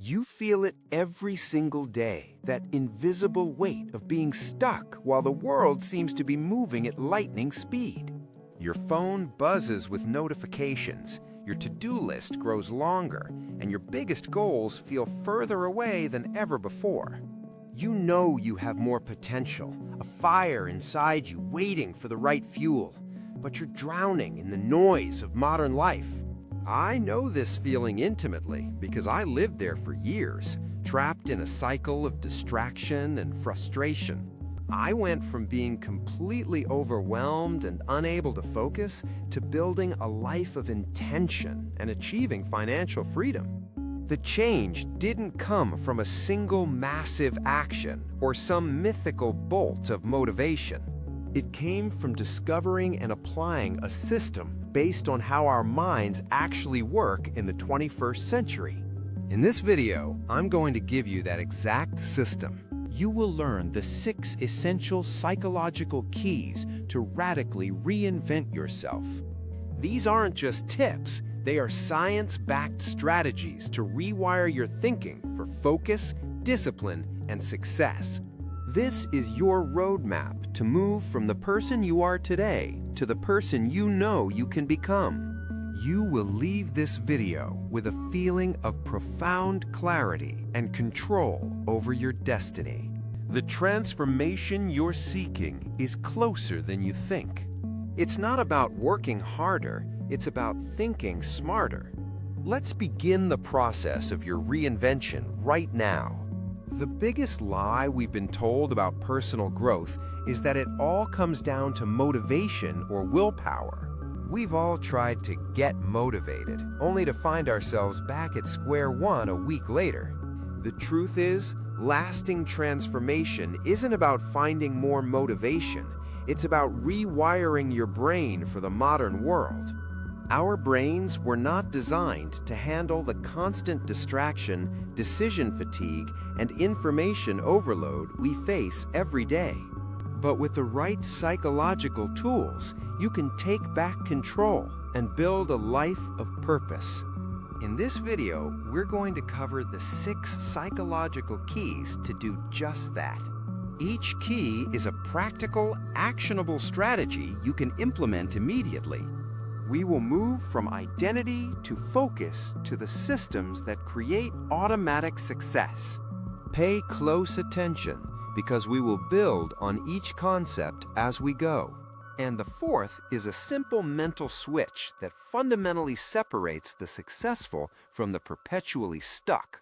You feel it every single day, that invisible weight of being stuck while the world seems to be moving at lightning speed. Your phone buzzes with notifications, your to-do list grows longer, and your biggest goals feel further away than ever before. You know you have more potential, a fire inside you waiting for the right fuel, but you're drowning in the noise of modern life. I know this feeling intimately because I lived there for years, trapped in a cycle of distraction and frustration. I went from being completely overwhelmed and unable to focus to building a life of intention and achieving financial freedom. The change didn't come from a single massive action or some mythical bolt of motivation. It came from discovering and applying a system based on how our minds actually work in the 21st century. In this video, I'm going to give you that exact system. You will learn the 6 essential psychological keys to radically reinvent yourself. These aren't just tips, they are science-backed strategies to rewire your thinking for focus, discipline, and success. This is your roadmap to move from the person you are today to the person you know you can become. You will leave this video with a feeling of profound clarity and control over your destiny. The transformation you're seeking is closer than you think. It's not about working harder, it's about thinking smarter. Let's begin the process of your reinvention right now. The biggest lie we've been told about personal growth is that it all comes down to motivation or willpower. We've all tried to get motivated, only to find ourselves back at square one a week later. The truth is, lasting transformation isn't about finding more motivation. It's about rewiring your brain for the modern world. Our brains were not designed to handle the constant distraction, decision fatigue, and information overload we face every day. But with the right psychological tools, you can take back control and build a life of purpose. In this video, we're going to cover the 6 psychological keys to do just that. Each key is a practical, actionable strategy you can implement immediately. We will move from identity to focus to the systems that create automatic success. Pay close attention because we will build on each concept as we go. And the 4th is a simple mental switch that fundamentally separates the successful from the perpetually stuck.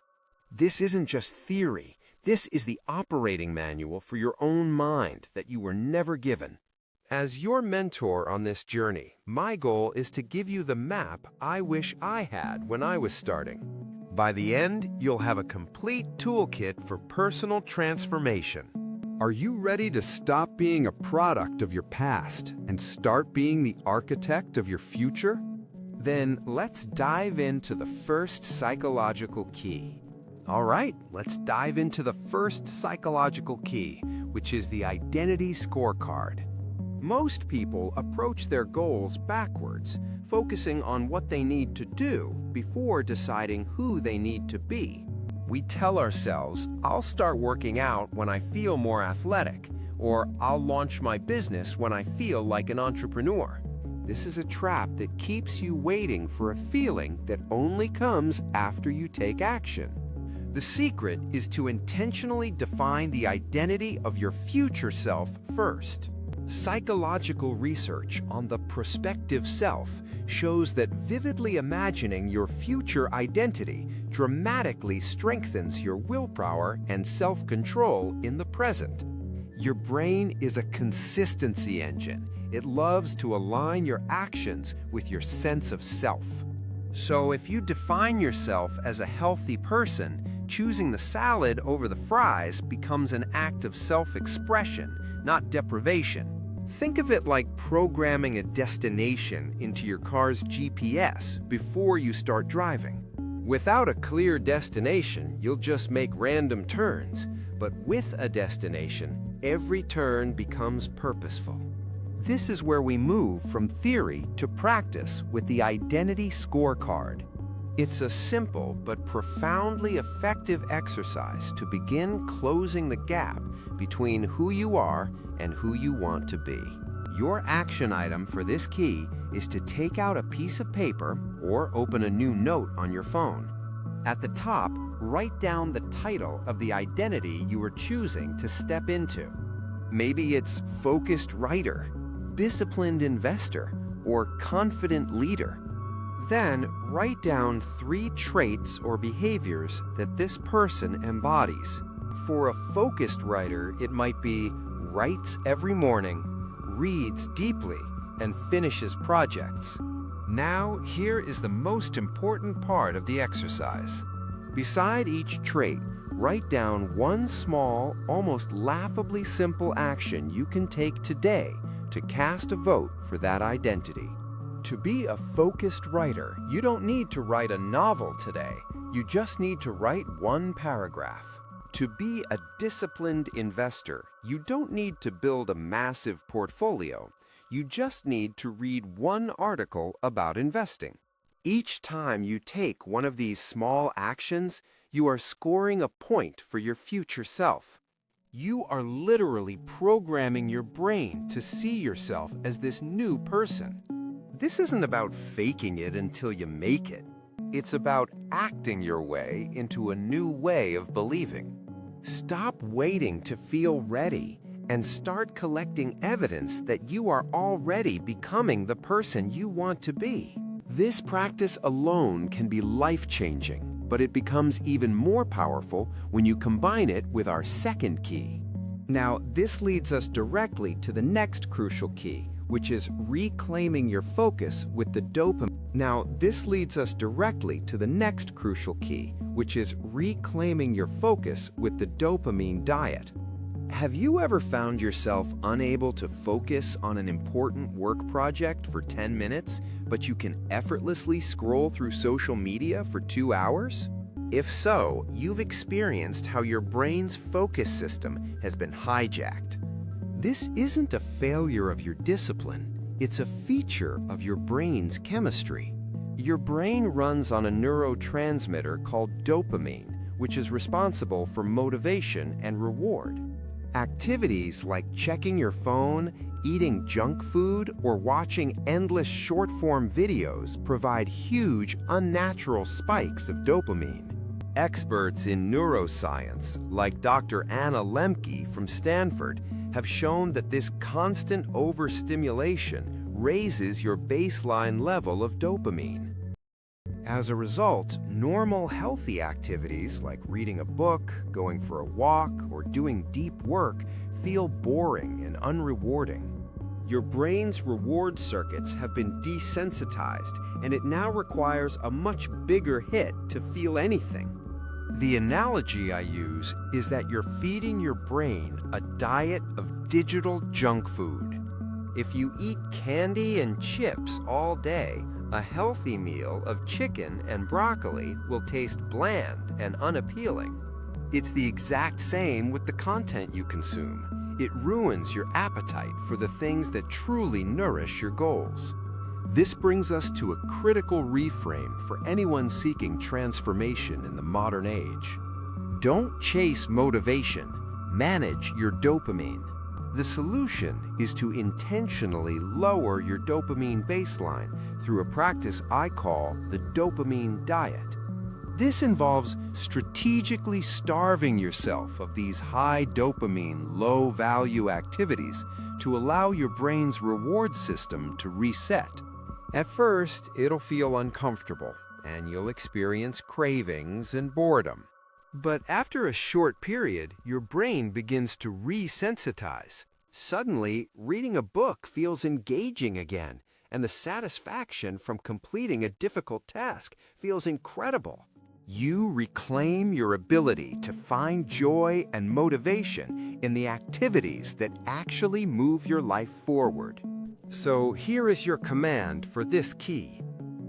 This isn't just theory. This is the operating manual for your own mind that you were never given. As your mentor on this journey, my goal is to give you the map I wish I had when I was starting. By the end, you'll have a complete toolkit for personal transformation. Are you ready to stop being a product of your past and start being the architect of your future? Then let's dive into the first psychological key. All right, let's dive into the first psychological key, which is the Identity Scorecard. Most people approach their goals backwards, focusing on what they need to do before deciding who they need to be. We tell ourselves, I'll start working out when I feel more athletic, or I'll launch my business when I feel like an entrepreneur. This is a trap that keeps you waiting for a feeling that only comes after you take action. The secret is to intentionally define the identity of your future self first. Psychological research on the prospective self shows that vividly imagining your future identity dramatically strengthens your willpower and self-control in the present. Your brain is a consistency engine. It loves to align your actions with your sense of self. So if you define yourself as a healthy person, choosing the salad over the fries becomes an act of self-expression, not deprivation. Think of it like programming a destination into your car's GPS before you start driving. Without a clear destination, you'll just make random turns, but with a destination, every turn becomes purposeful. This is where we move from theory to practice with the Identity Scorecard. It's a simple but profoundly effective exercise to begin closing the gap between who you are and who you want to be. Your action item for this key is to take out a piece of paper or open a new note on your phone. At the top, write down the title of the identity you are choosing to step into. Maybe it's focused writer, disciplined investor, or confident leader. Then write down 3 traits or behaviors that this person embodies. For a focused writer, it might be writes every morning, reads deeply, and finishes projects. Now, here is the most important part of the exercise. Beside each trait, write down one small, almost laughably simple action you can take today to cast a vote for that identity. To be a focused writer, you don't need to write a novel today. You just need to write one paragraph. To be a disciplined investor, you don't need to build a massive portfolio. You just need to read one article about investing. Each time you take one of these small actions, you are scoring a point for your future self. You are literally programming your brain to see yourself as this new person. This isn't about faking it until you make it. It's about acting your way into a new way of believing. Stop waiting to feel ready and start collecting evidence that you are already becoming the person you want to be. This practice alone can be life-changing, but it becomes even more powerful when you combine it with our second key. Now, this leads us directly to the next crucial key, which is reclaiming your focus with the dopamine. Now, this leads us directly to the next crucial key, which is reclaiming your focus with the dopamine diet. Have you ever found yourself unable to focus on an important work project for 10 minutes, but you can effortlessly scroll through social media for 2 hours? If so, you've experienced how your brain's focus system has been hijacked. This isn't a failure of your discipline, it's a feature of your brain's chemistry. Your brain runs on a neurotransmitter called dopamine, which is responsible for motivation and reward. Activities like checking your phone, eating junk food, or watching endless short-form videos provide huge, unnatural spikes of dopamine. Experts in neuroscience, like Dr. Anna Lemke from Stanford, have shown that this constant overstimulation raises your baseline level of dopamine. As a result, normal healthy activities like reading a book, going for a walk, or doing deep work feel boring and unrewarding. Your brain's reward circuits have been desensitized, and it now requires a much bigger hit to feel anything. The analogy I use is that you're feeding your brain a diet of digital junk food. If you eat candy and chips all day, a healthy meal of chicken and broccoli will taste bland and unappealing. It's the exact same with the content you consume. It ruins your appetite for the things that truly nourish your goals. This brings us to a critical reframe for anyone seeking transformation in the modern age. Don't chase motivation, manage your dopamine. The solution is to intentionally lower your dopamine baseline through a practice I call the dopamine diet. This involves strategically starving yourself of these high dopamine, low-value activities to allow your brain's reward system to reset. At first, it'll feel uncomfortable, and you'll experience cravings and boredom. But after a short period, your brain begins to resensitize. Suddenly, reading a book feels engaging again, and the satisfaction from completing a difficult task feels incredible. You reclaim your ability to find joy and motivation in the activities that actually move your life forward. So here is your command for this key.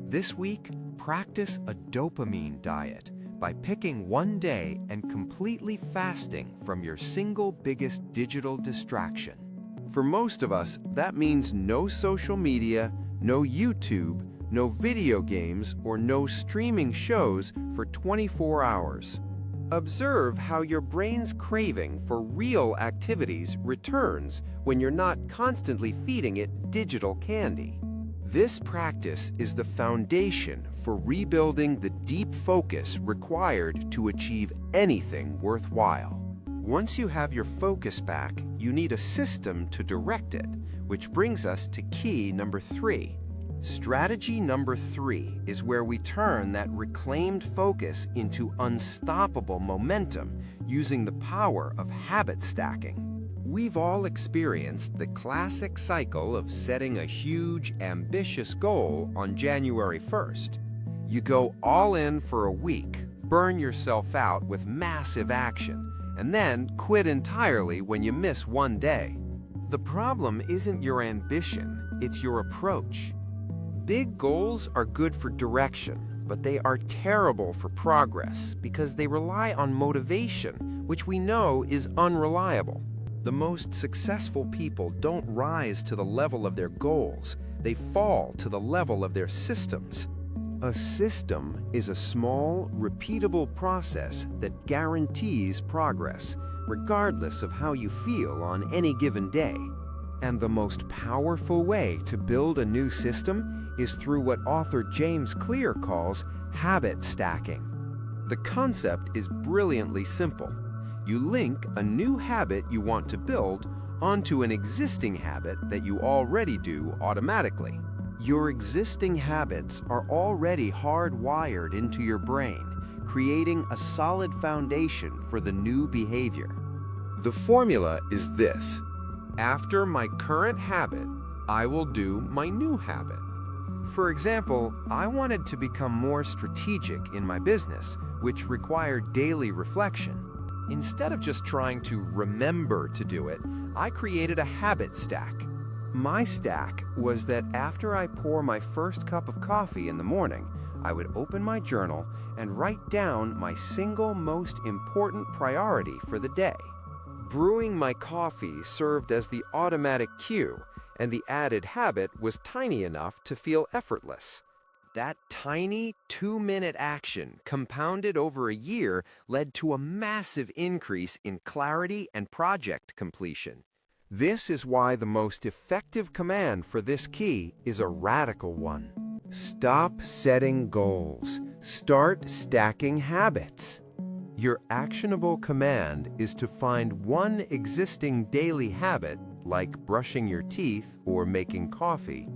This week, practice a dopamine diet by picking one day and completely fasting from your single biggest digital distraction. For most of us, that means no social media, no YouTube, no video games, or no streaming shows for 24 hours. Observe how your brain's craving for real activities returns when you're not constantly feeding it digital candy. This practice is the foundation for rebuilding the deep focus required to achieve anything worthwhile. Once you have your focus back, you need a system to direct it, which brings us to key number 3. Strategy number 3 is where we turn that reclaimed focus into unstoppable momentum using the power of habit stacking. We've all experienced the classic cycle of setting a huge, ambitious goal on January 1st. You go all in for a week, burn yourself out with massive action, and then quit entirely when you miss one day. The problem isn't your ambition, it's your approach. Big goals are good for direction, but they are terrible for progress because they rely on motivation, which we know is unreliable. The most successful people don't rise to the level of their goals, they fall to the level of their systems. A system is a small, repeatable process that guarantees progress, regardless of how you feel on any given day. And the most powerful way to build a new system is through what author James Clear calls habit stacking. The concept is brilliantly simple. You link a new habit you want to build onto an existing habit that you already do automatically. Your existing habits are already hardwired into your brain, creating a solid foundation for the new behavior. The formula is this: after my current habit, I will do my new habit. For example, I wanted to become more strategic in my business, which required daily reflection. Instead of just trying to remember to do it, I created a habit stack. My stack was that after I pour my first cup of coffee in the morning, I would open my journal and write down my single most important priority for the day. Brewing my coffee served as the automatic cue, and the added habit was tiny enough to feel effortless. That tiny 2-minute action compounded over a year led to a massive increase in clarity and project completion. This is why the most effective command for this key is a radical one. Stop setting goals. Start stacking habits. Your actionable command is to find one existing daily habit, like brushing your teeth or making coffee.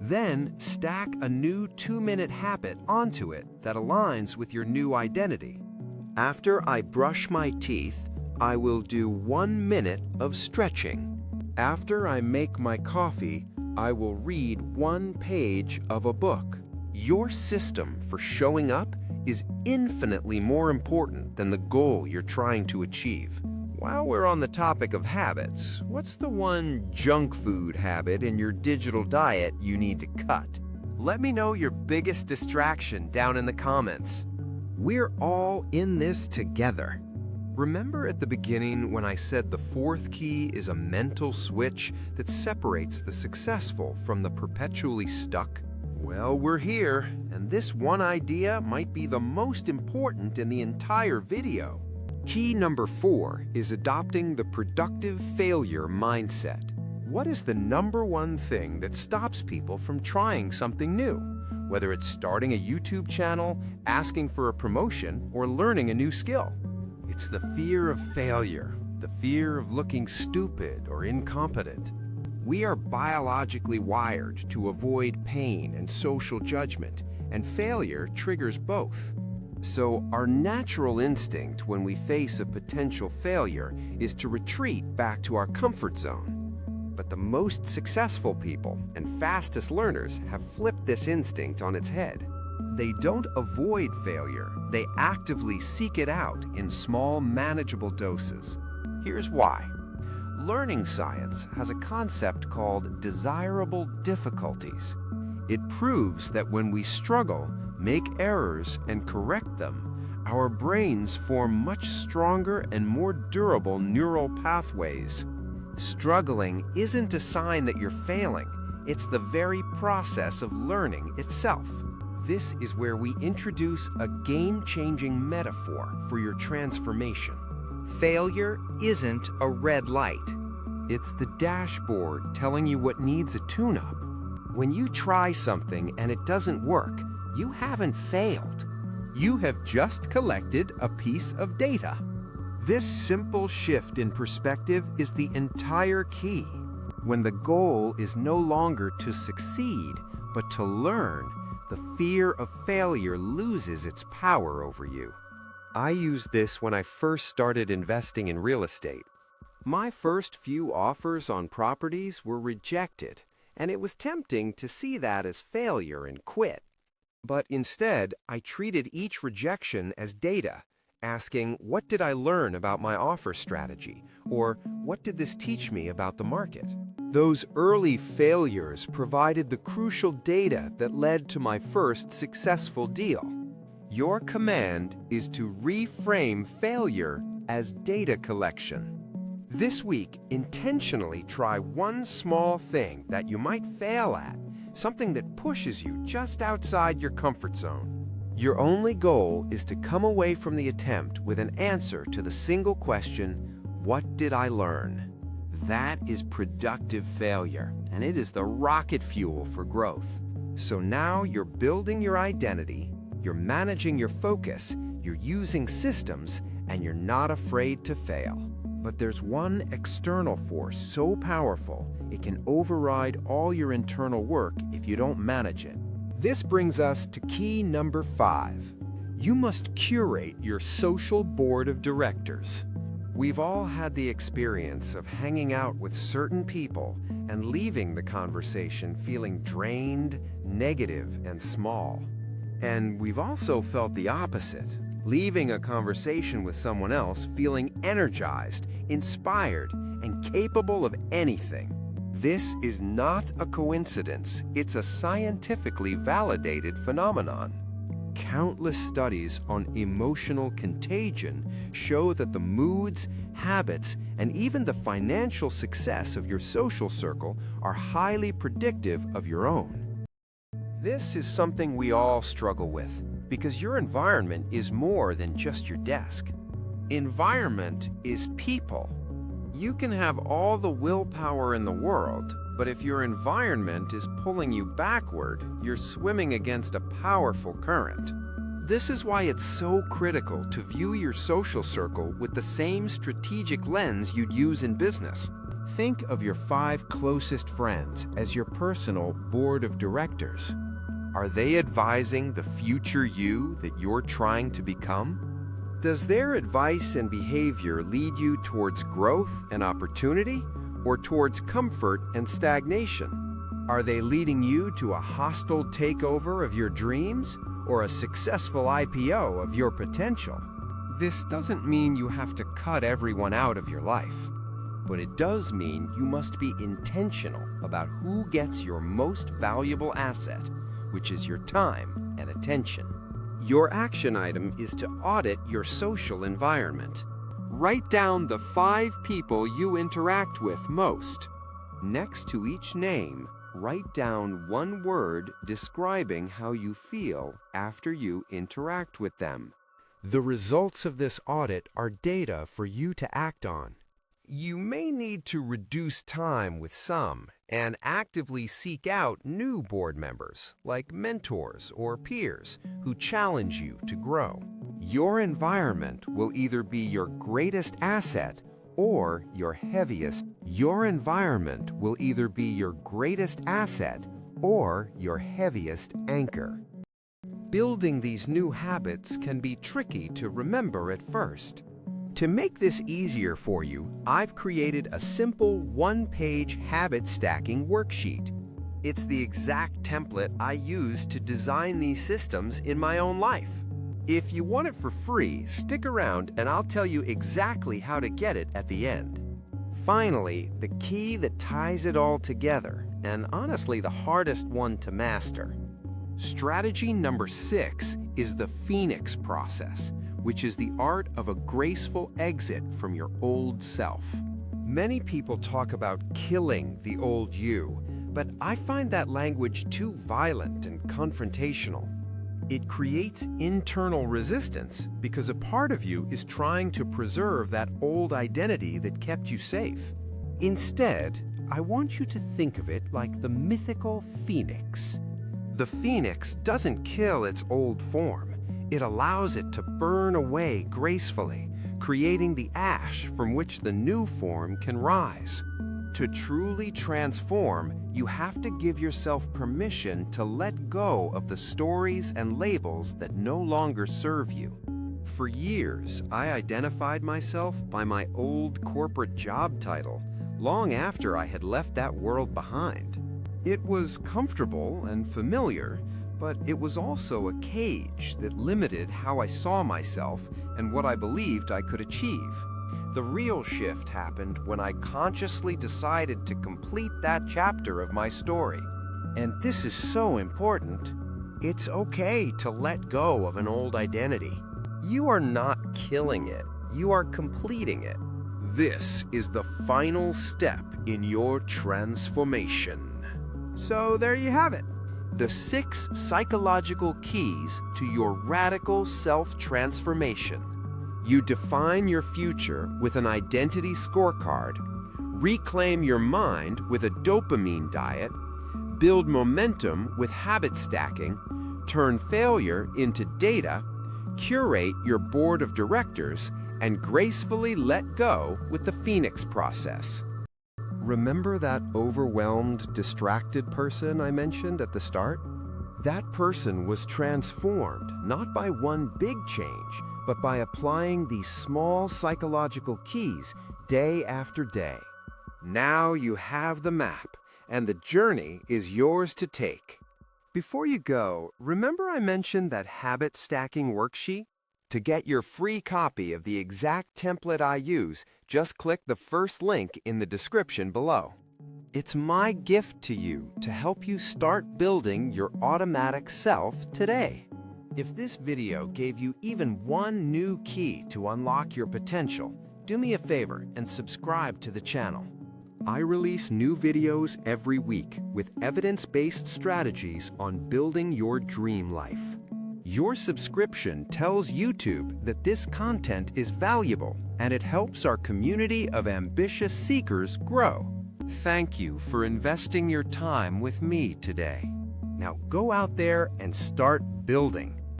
Then stack a new 2-minute habit onto it that aligns with your new identity. After I brush my teeth, I will do 1 minute of stretching. After I make my coffee, I will read 1 page of a book. Your system for showing up is infinitely more important than the goal you're trying to achieve. While we're on the topic of habits, what's the one junk food habit in your digital diet you need to cut? Let me know your biggest distraction down in the comments. We're all in this together. Remember at the beginning when I said the 4th key is a mental switch that separates the successful from the perpetually stuck? Well, we're here, and this one idea might be the most important in the entire video. Key number 4 is adopting the productive failure mindset. What is the number one thing that stops people from trying something new? Whether it's starting a YouTube channel, asking for a promotion, or learning a new skill. It's the fear of failure, the fear of looking stupid or incompetent. We are biologically wired to avoid pain and social judgment, and failure triggers both. So our natural instinct when we face a potential failure is to retreat back to our comfort zone. But the most successful people and fastest learners have flipped this instinct on its head. They don't avoid failure, they actively seek it out in small, manageable doses. Here's why. Learning science has a concept called desirable difficulties. It proves that when we struggle, make errors, and correct them, our brains form much stronger and more durable neural pathways. Struggling isn't a sign that you're failing, It's the very process of learning itself. This is where we introduce a game-changing metaphor for your transformation. Failure isn't a red light. It's the dashboard telling you what needs a tune-up. When you try something and it doesn't work, you haven't failed. You have just collected a piece of data. This simple shift in perspective is the entire key. When the goal is no longer to succeed, but to learn, the fear of failure loses its power over you. I used this when I first started investing in real estate. My first few offers on properties were rejected, and it was tempting to see that as failure and quit. But instead, I treated each rejection as data, asking, what did I learn about my offer strategy? Or what did this teach me about the market? Those early failures provided the crucial data that led to my first successful deal. Your command is to reframe failure as data collection. This week, intentionally try one small thing that you might fail at, something that pushes you just outside your comfort zone. Your only goal is to come away from the attempt with an answer to the single question, what did I learn? That is productive failure, and it is the rocket fuel for growth. So now you're building your identity, you're managing your focus, you're using systems, and you're not afraid to fail. But there's one external force so powerful, it can override all your internal work if you don't manage it. This brings us to key number 5. You must curate your social board of directors. We've all had the experience of hanging out with certain people and leaving the conversation feeling drained, negative, and small. And we've also felt the opposite, leaving a conversation with someone else feeling energized, inspired, and capable of anything. This is not a coincidence. It's a scientifically validated phenomenon. Countless studies on emotional contagion show that the moods, habits, and even the financial success of your social circle are highly predictive of your own. This is something we all struggle with because your environment is more than just your desk. Environment is people. You can have all the willpower in the world, but if your environment is pulling you backward, you're swimming against a powerful current. This is why it's so critical to view your social circle with the same strategic lens you'd use in business. Think of your 5 closest friends as your personal board of directors. Are they advising the future you that you're trying to become? Does their advice and behavior lead you towards growth and opportunity, or towards comfort and stagnation? Are they leading you to a hostile takeover of your dreams, or a successful IPO of your potential? This doesn't mean you have to cut everyone out of your life, but it does mean you must be intentional about who gets your most valuable asset, which is your time and attention. Your action item is to audit your social environment. Write down the 5 people you interact with most. Next to each name, write down one word describing how you feel after you interact with them. The results of this audit are data for you to act on. You may need to reduce time with some and actively seek out new board members, like mentors or peers, who challenge you to grow. Your environment will either be your greatest asset or your heaviest. Your environment will either be your greatest asset or your heaviest anchor. Building these new habits can be tricky to remember at first. To make this easier for you, I've created a simple one-page habit stacking worksheet. It's the exact template I use to design these systems in my own life. If you want it for free, stick around and I'll tell you exactly how to get it at the end. Finally, the key that ties it all together, and honestly the hardest one to master. Strategy number 6 is the Phoenix process, which is the art of a graceful exit from your old self. Many people talk about killing the old you, but I find that language too violent and confrontational. It creates internal resistance because a part of you is trying to preserve that old identity that kept you safe. Instead, I want you to think of it like the mythical phoenix. The phoenix doesn't kill its old form. It allows it to burn away gracefully, creating the ash from which the new form can rise. To truly transform, you have to give yourself permission to let go of the stories and labels that no longer serve you. For years, I identified myself by my old corporate job title, long after I had left that world behind. It was comfortable and familiar, but it was also a cage that limited how I saw myself and what I believed I could achieve. The real shift happened when I consciously decided to complete that chapter of my story. And this is so important. It's okay to let go of an old identity. You are not killing it. You are completing it. This is the final step in your transformation. So there you have it. The 6 psychological keys to your radical self-transformation. You define your future with an identity scorecard, reclaim your mind with a dopamine diet, build momentum with habit stacking, turn failure into data, curate your board of directors, and gracefully let go with the Phoenix process. Remember that overwhelmed, distracted person I mentioned at the start? That person was transformed not by one big change, but by applying these small psychological keys day after day. Now you have the map, and the journey is yours to take. Before you go, remember I mentioned that habit stacking worksheet? To get your free copy of the exact template I use, just click the first link in the description below. It's my gift to you to help you start building your automatic self today. If this video gave you even one new key to unlock your potential, do me a favor and subscribe to the channel. I release new videos every week with evidence-based strategies on building your dream life. Your subscription tells YouTube that this content is valuable and it helps our community of ambitious seekers grow. Thank you for investing your time with me today. Now go out there and start building.